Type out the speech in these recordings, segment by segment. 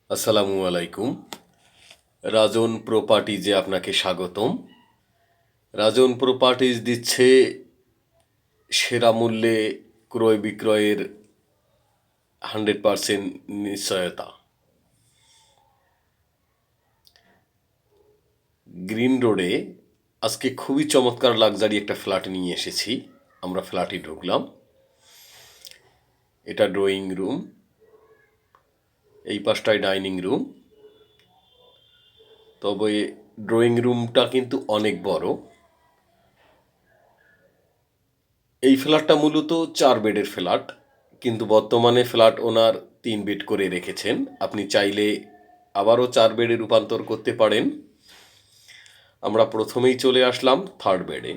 আসসালামু আলাইকুম। রাজন প্রপার্টিজে আপনাকে স্বাগতম। রাজন প্রপার্টিজ দিচ্ছে সেরা মূল্যে ক্রয় বিক্রয়ের 100% নিশ্চয়তা। গ্রিন রোডে আজকে খুবই চমৎকার লাক্সারি একটা ফ্ল্যাট নিয়ে এসেছি। আমরা ফ্ল্যাটে ঢুকলাম। এটা ড্রয়িং রুম, এই পাশটায় ডাইনিং রুম। তবে ড্রয়িং রুমটা কিন্তু অনেক বড়। এই ফ্ল্যাটটা মূলত 4 বেডের ফ্ল্যাট, কিন্তু বর্তমানে ফ্ল্যাট ওনার 3 বেড করে রেখেছেন। আপনি চাইলে আবারও 4 বেডে রূপান্তর করতে পারেন। আমরা প্রথমেই চলে আসলাম 3rd বেডে।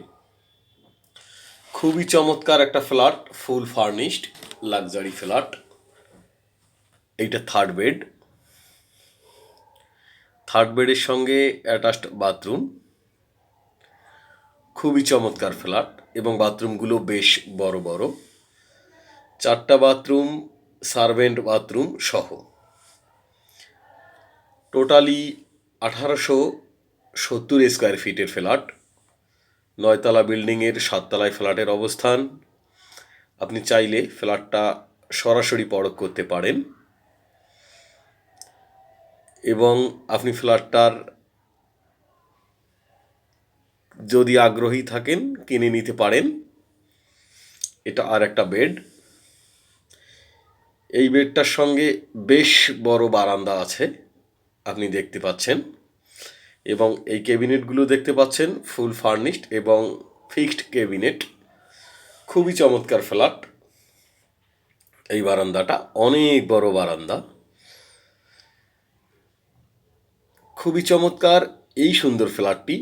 খুবই চমৎকার একটা ফ্ল্যাট, ফুল ফার্নিশড লাক্সারি ফ্ল্যাট। এইটা 3rd বেড। 3rd বেডের সঙ্গে অ্যাটাচড বাথরুম। খুবই চমৎকার ফ্ল্যাট এবং বাথরুমগুলো বেশ বড় বড়। 4টা বাথরুম, সার্ভেন্ট বাথরুম সহ। টোটালি 1870 স্কোয়ার ফিটের ফ্ল্যাট। 9তলা বিল্ডিংয়ের 7 তলায় ফ্ল্যাটের অবস্থান। আপনি চাইলে ফ্ল্যাটটা সরাসরি পরখ করতে পারেন এবং আপনি ফ্ল্যাটটার যদি আগ্রহী থাকেন কিনে নিতে পারেন। এটা আর একটা বেড। এই বেডটার সঙ্গে বেশ বড় বারান্দা আছে, আপনি দেখতে পাচ্ছেন, এবং এই ক্যাবিনেটগুলো দেখতে পাচ্ছেন ফুল ফার্নিশড এবং ফিক্সড ক্যাবিনেট। খুবই চমৎকার ফ্ল্যাট। এই বারান্দাটা অনেক বড় বারান্দা। খুবই চমৎকার এই সুন্দর ফ্ল্যাটটি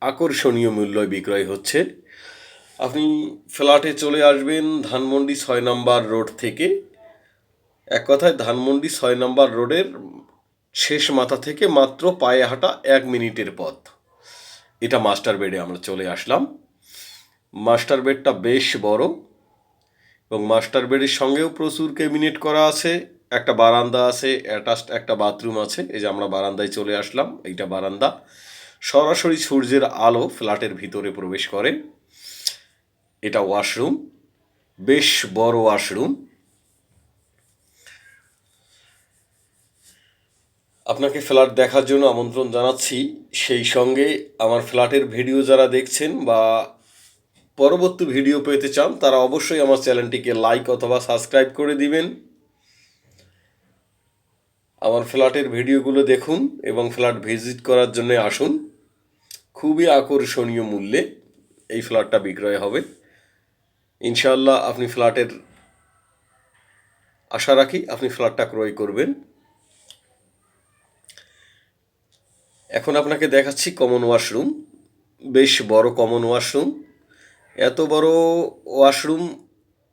আকর্ষণীয় মূল্যে বিক্রয় হচ্ছে। আপনি ফ্ল্যাটে চলে আসবেন ধানমন্ডি 6 নম্বর রোড থেকে। এক কথায় ধানমন্ডি 6 নম্বর রোডের শেষ মাথা থেকে মাত্র পায়ে হাঁটা 1 মিনিটের পথ। এটা মাস্টার বেডে আমরা চলে আসলাম। মাস্টার বেডটা বেশ বড় এবং মাস্টার বেডের সঙ্গেও প্রচুর ক্যাবিনেট করা আছে। একটা বারান্দা আছে, অ্যাটাচড একটা বাথরুম আছে। এই যে আমরা বারান্দায় চলে আসলাম, এইটা বারান্দা। সরাসরি সূর্যের আলো ফ্ল্যাটের ভিতরে প্রবেশ করে। এটা ওয়াশরুম, বেশ বড় ওয়াশরুম। আপনাকে ফ্ল্যাট দেখার জন্য আমন্ত্রণ জানাচ্ছি। সেই সঙ্গে আমার ফ্ল্যাটের ভিডিও যারা দেখছেন বা পরবর্তী ভিডিও পেতে চান তারা অবশ্যই আমার চ্যানেলটিকে লাইক অথবা সাবস্ক্রাইব করে দিবেন। আমার ফ্ল্যাটের ভিডিওগুলো দেখুন এবং ফ্ল্যাট ভিজিট করার জন্য আসুন। খুবই আকর্ষণীয় মূল্যে এই ফ্ল্যাটটা বিক্রয় হবে। ইনশাআল্লাহ আপনি ফ্ল্যাটের আশা রাখি আপনি ফ্ল্যাটটা ক্রয় করবেন। এখন আপনাকে দেখাচ্ছি কমন ওয়াশরুম। বেশ বড় কমন ওয়াশরুম। এত বড় ওয়াশরুম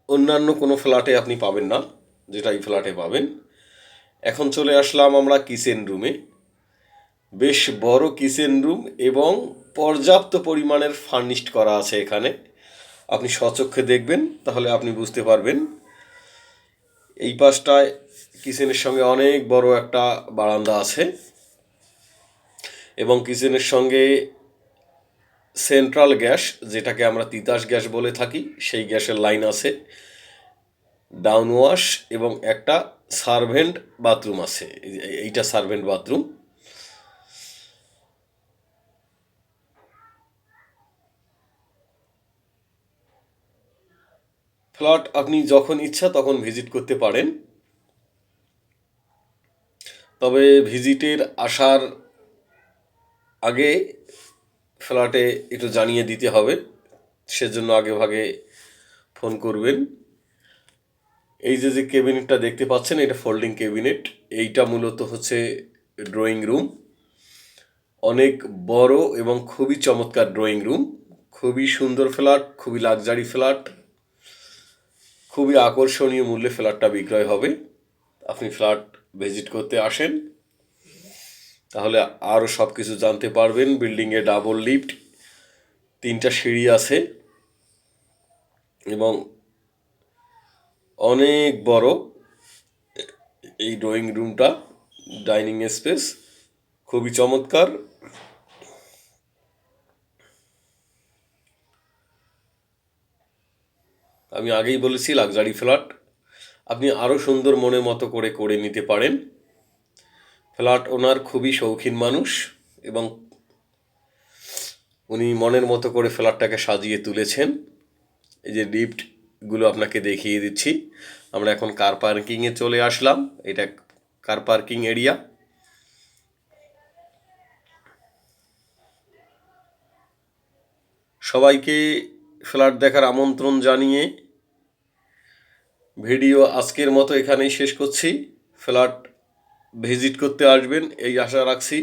অন্যান্য কোনো ফ্ল্যাটে আপনি পাবেন না, যেটা এই ফ্ল্যাটে পাবেন। এখন চলে আসলাম আমরা কিচেন রুমে। বেশ বড় কিচেন রুম এবং পর্যাপ্ত পরিমাণের ফার্নিশড করা আছে এখানে। আপনি স্বচক্ষে দেখবেন তাহলে আপনি বুঝতে পারবেন। এই পাশটায় কিচেনের সঙ্গে অনেক বড় একটা বারান্দা আছে এবং কিচেনের সঙ্গে সেন্ট্রাল গ্যাস, যেটাকে আমরা তিতাস গ্যাস বলে থাকি, সেই গ্যাসের লাইন আছে। ডাউন ওয়াশ এবং একটা সার্ভেন্ট বাথরুম আছে। এইটা সার্ভেন্ট বাথরুম। ফ্ল্যাট আপনি যখন ইচ্ছা তখন ভিজিট করতে পারেন। তবে ভিজিটের আসার আগে ফ্ল্যাটে একটু জানিয়ে দিতে হবে, সেজন্য আগে ভাগে ফোন করবেন। এই যে ক্যাবিনেটটা দেখতে পাচ্ছেন, এটা ফোল্ডিং ক্যাবিনেট। এইটা মূলত হচ্ছে ড্রয়িং রুম। অনেক বড় এবং খুবই চমৎকার ড্রয়িং রুম। খুবই সুন্দর ফ্ল্যাট, খুবই লাক্সারি ফ্ল্যাট। খুবই আকর্ষণীয় মূল্যে ফ্ল্যাটটা বিক্রয় হবে। আপনি ফ্ল্যাট ভিজিট করতে আসেন, তাহলে আরও সব কিছু জানতে পারবেন। বিল্ডিংয়ে ডাবল লিফট, 3টা সিঁড়ি আছে এবং অনেক বড় এই ড্রয়িং রুমটা। ডাইনিং স্পেস খুবই চমৎকার। আমি আগেই বলেছি লাক্সারি ফ্ল্যাট, আপনি আরও সুন্দর মনের মতো করে করে নিতে পারেন। ফ্ল্যাট ওনার খুবই শৌখিন মানুষ এবং উনি মনের মতো করে ফ্ল্যাটটাকে সাজিয়ে তুলেছেন। এই যে লিফটগুলো আপনাকে দেখিয়ে দিচ্ছি। আমরা এখন কার পার্কিংয়ে চলে আসলাম। এটা কার পার্কিং এরিয়া। সবাইকে ফ্ল্যাট দেখার আমন্ত্রণ জানিয়ে ভিডিও আজকের মতো এখানেই শেষ করছি। ফ্ল্যাট ভিজিট করতে আসবেন এই আশা রাখছি।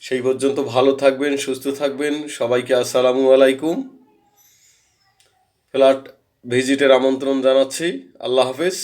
সেই পর্যন্ত ভালো থাকবেন, সুস্থ থাকবেন। সবাইকে আসসালামু আলাইকুম। ফ্ল্যাট ভিজিটের আমন্ত্রণ জানাচ্ছি। আল্লাহ হাফেজ।